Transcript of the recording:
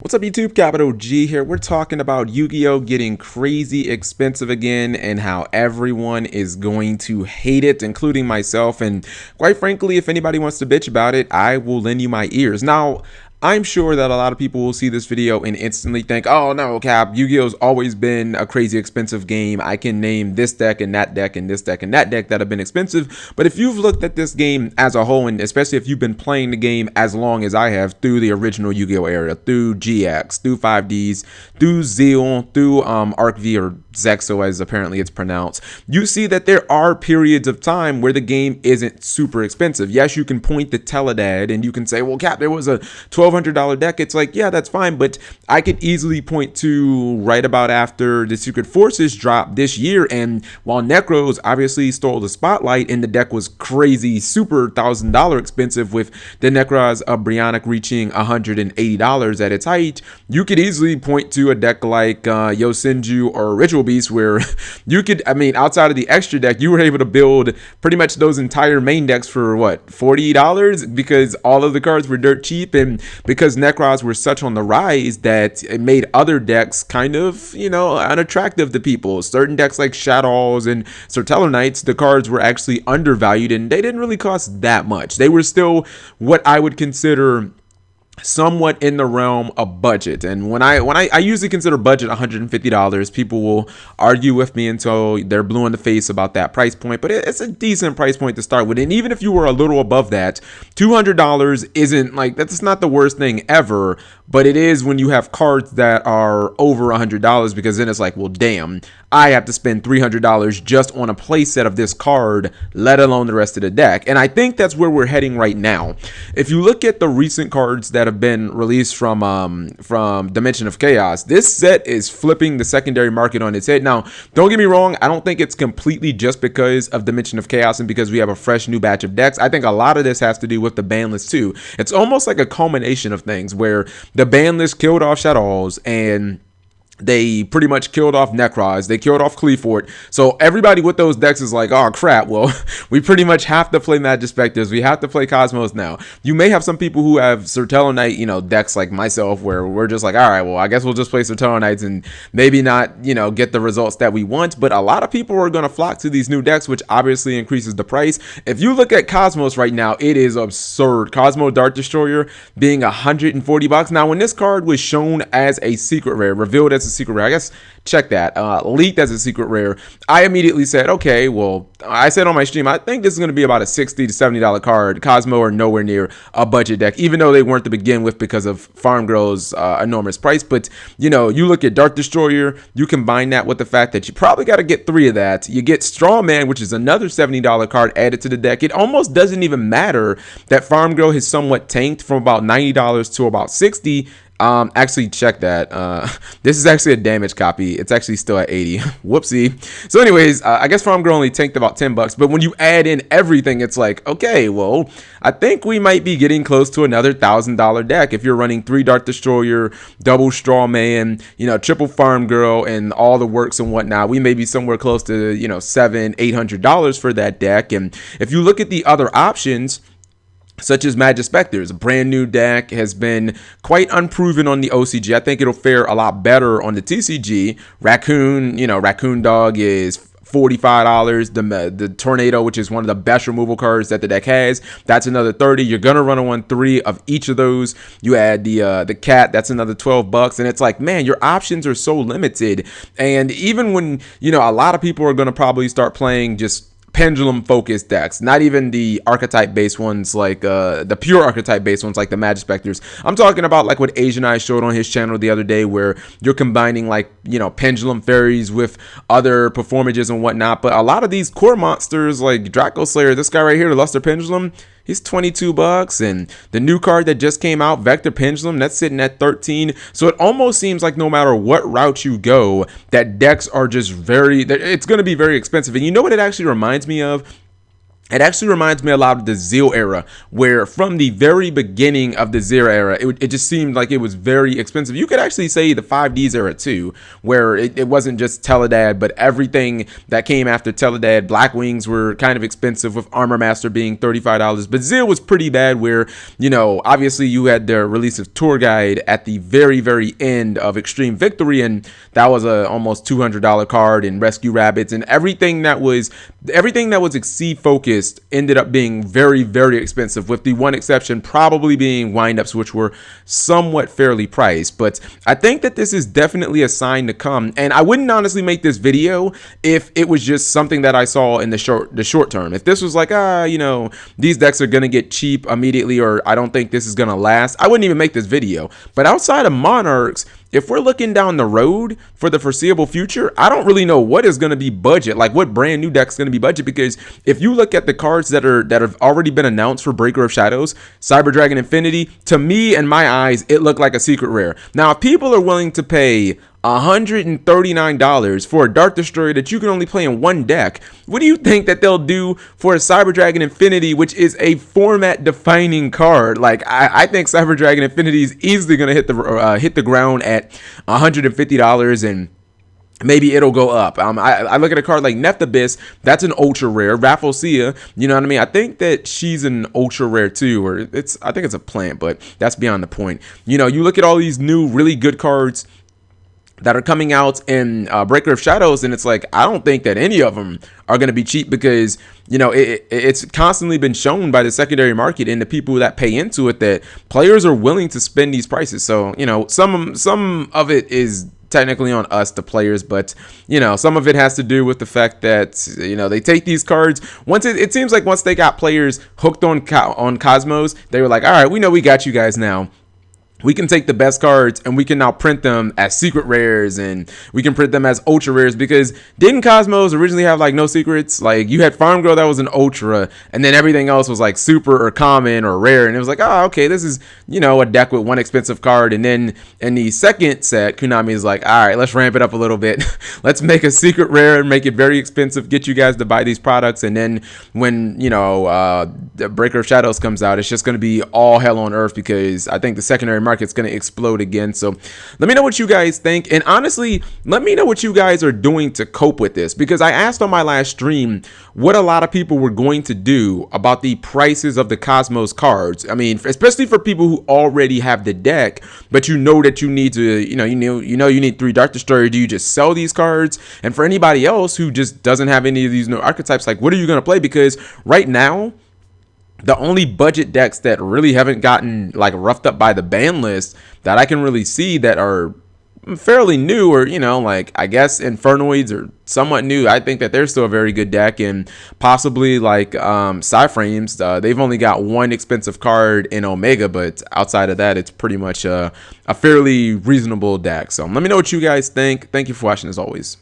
What's up, YouTube? Capital G here. We're talking about Yu-Gi-Oh getting crazy expensive again and how everyone is going to hate it, including myself. And quite frankly, if anybody wants to bitch about it, I will lend you my ears. Now, I'm sure that a lot of people will see this video and instantly think, oh no, Cap, Yu-Gi-Oh's always been a crazy expensive game. I can name this deck and that deck and this deck and that deck that have been expensive. But if you've looked at this game as a whole, and especially if you've been playing the game as long as I have through the original Yu-Gi-Oh era, through GX, through 5Ds, through Zeal, through ArcV or Zexo as apparently it's pronounced, you see that there are periods of time where the game isn't super expensive. Yes, you can point to Teledad and you can say, well, Cap, there was a $1,200 deck. It's like, yeah, that's fine, but I could easily point to right about after the Secret Forces dropped this year, and while Necros obviously stole the spotlight and the deck was crazy super $1,000 expensive with the Necros of Brionic reaching $180 at its height, you could easily point to a deck like Yosenju or Ritual Beast where you could, I mean, outside of the extra deck, you were able to build pretty much those entire main decks for what, $40, because all of the cards were dirt cheap, and because Necros were such on the rise that it made other decks kind of, you know, unattractive to people. Certain decks like Shadows and Sortello Knights, the cards were actually undervalued and they didn't really cost that much. They were still what I would consider somewhat in the realm of budget. And when I usually consider budget $150, people will argue with me until they're blue in the face about that price point, but it's a decent price point to start with. And even if you were a little above that, $200 isn't like, that's not the worst thing ever, but it is when you have cards that are over $100, because then it's like, well, damn, I have to spend $300 just on a play set of this card, let alone the rest of the deck. And I think that's where we're heading right now. If you look at the recent cards that have been released from Dimension of Chaos, this set is flipping the secondary market on its head. Now, don't get me wrong, I don't think it's completely just because of Dimension of Chaos and because we have a fresh new batch of decks. I think a lot of this has to do with the ban list too. It's almost like a culmination of things where the ban list killed off Shadows and they pretty much killed off Necros. They killed off Cleafort. So everybody with those decks is like, oh crap, well, we pretty much have to play Magic Specters. We have to play Cosmos now. You may have some people who have Sortello Knight, you know, decks like myself, where we're just like, all right, well, I guess we'll just play Sortello Knights and maybe not, you know, get the results that we want. But a lot of people are going to flock to these new decks, which obviously increases the price. If you look at Cosmos right now, it is absurd. Cosmo Dart Destroyer being $140. Now, when this card was shown as a secret rare, revealed as a secret rare, I guess, check that, leaked as a secret rare, I immediately said, okay, well, I said on my stream, I think this is going to be about a $60 to $70 card. Cosmo are nowhere near a budget deck, even though they weren't to begin with because of Farm Girl's enormous price. But, you know, you look at Dart Destroyer, you combine that with the fact that you probably got to get 3 of that. You get Straw Man, which is another $70 card added to the deck. It almost doesn't even matter that Farm Girl has somewhat tanked from about $90 to about $60. Actually, check that. This is actually a damaged copy. It's actually still at 80. Whoopsie. So anyways, I guess Farm Girl only tanked about $10, but when you add in everything, it's like, okay, well, I think we might be getting close to another $1,000 deck. If you're running 3 Dart Destroyer, double Straw Man, you know, triple Farm Girl, and all the works and whatnot, we may be somewhere close to, you know, $700, $800 for that deck. And if you look at the other options, such as Magic Specters, a brand new deck, has been quite unproven on the OCG. I think it'll fare a lot better on the TCG. Raccoon, you know, Raccoon Dog is $45. The Tornado, which is one of the best removal cards that the deck has, that's another $30. You're gonna run on 3 of each of those. You add the cat, that's another $12, and it's like, man, your options are so limited. And even when, you know, a lot of people are gonna probably start playing just pendulum focused decks, not even the archetype based ones, like the pure archetype based ones like the Magic Specters. I'm talking about like what Asian Eye showed on his channel the other day, where you're combining like, you know, pendulum fairies with other performages and whatnot. But a lot of these core monsters like Draco Slayer, this guy right here, the Luster Pendulum, he's $22, and the new card that just came out, Vector Pendulum, that's sitting at $13. So it almost seems like no matter what route you go, that decks are just it's going to be very expensive. And you know what it actually reminds me of? It actually reminds me a lot of the Zeal era, where from the very beginning of the Zero era, it just seemed like it was very expensive. You could actually say the 5Ds era too, where it wasn't just Teledad, but everything that came after Teledad. Black Wings were kind of expensive, with Armor Master being $35. But Zeal was pretty bad, where, you know, obviously you had the release of Tour Guide at the very, very end of Extreme Victory, and that was a almost $200 card, and Rescue Rabbits, and everything that was Exceed focused ended up being very, very expensive, with the one exception probably being windups, which were somewhat fairly priced. But I think that this is definitely a sign to come, and I wouldn't honestly make this video if it was just something that I saw in the short term. If this was like, you know, these decks are gonna get cheap immediately, or I don't think this is gonna last, I wouldn't even make this video. But outside of Monarchs, if we're looking down the road for the foreseeable future, I don't really know what is going to be budget, like what brand new deck is going to be budget, because if you look at the cards that have already been announced for Breaker of Shadows, Cyber Dragon Infinity, to me, in my eyes, it looked like a secret rare. Now, if people are willing to pay $139 for a Dark Destroyer that you can only play in one deck, what do you think that they'll do for a Cyber Dragon Infinity, which is a format defining card? Like, I think Cyber Dragon Infinity is easily going to hit the ground at $150, and maybe it'll go up. I look at a card like Nephthybis, that's an ultra rare. Rafflesia, you know what I mean? I think that she's an ultra rare too, or I think it's a plant, but that's beyond the point. You know, you look at all these new really good cards that are coming out in Breaker of Shadows, and it's like, I don't think that any of them are going to be cheap, because, you know, it's constantly been shown by the secondary market and the people that pay into it that players are willing to spend these prices. So, you know, some of it is technically on us, the players, but, you know, some of it has to do with the fact that, you know, they take these cards, once it seems like once they got players hooked on Cosmos, they were like, all right, we know we got you guys now. We can take the best cards and we can now print them as secret rares, and we can print them as ultra rares, because didn't Cosmos originally have like no secrets? Like, you had Farm Girl that was an ultra, and then everything else was like super or common or rare, and it was like, oh, okay, this is, you know, a deck with one expensive card. And then in the second set, Konami is like, all right, let's ramp it up a little bit. Let's make a secret rare and make it very expensive, get you guys to buy these products, and then when, you know, the Breaker of Shadows comes out, it's just going to be all hell on earth, because I think the secondary market's going to explode again. So let me know what you guys think, and honestly, let me know what you guys are doing to cope with this, because I asked on my last stream what a lot of people were going to do about the prices of the Cosmos cards. I mean, especially for people who already have the deck, but you know that you need to, you need 3 Dark Destroyer. Do you just sell these cards? And for anybody else who just doesn't have any of these new archetypes, like, what are you going to play? Because right now, the only budget decks that really haven't gotten like roughed up by the ban list that I can really see that are fairly new, or, you know, like, I guess Infernoids are somewhat new. I think that they're still a very good deck, and possibly like Psyframes, they've only got one expensive card in Omega, but outside of that, it's pretty much a fairly reasonable deck. So let me know what you guys think. Thank you for watching, as always.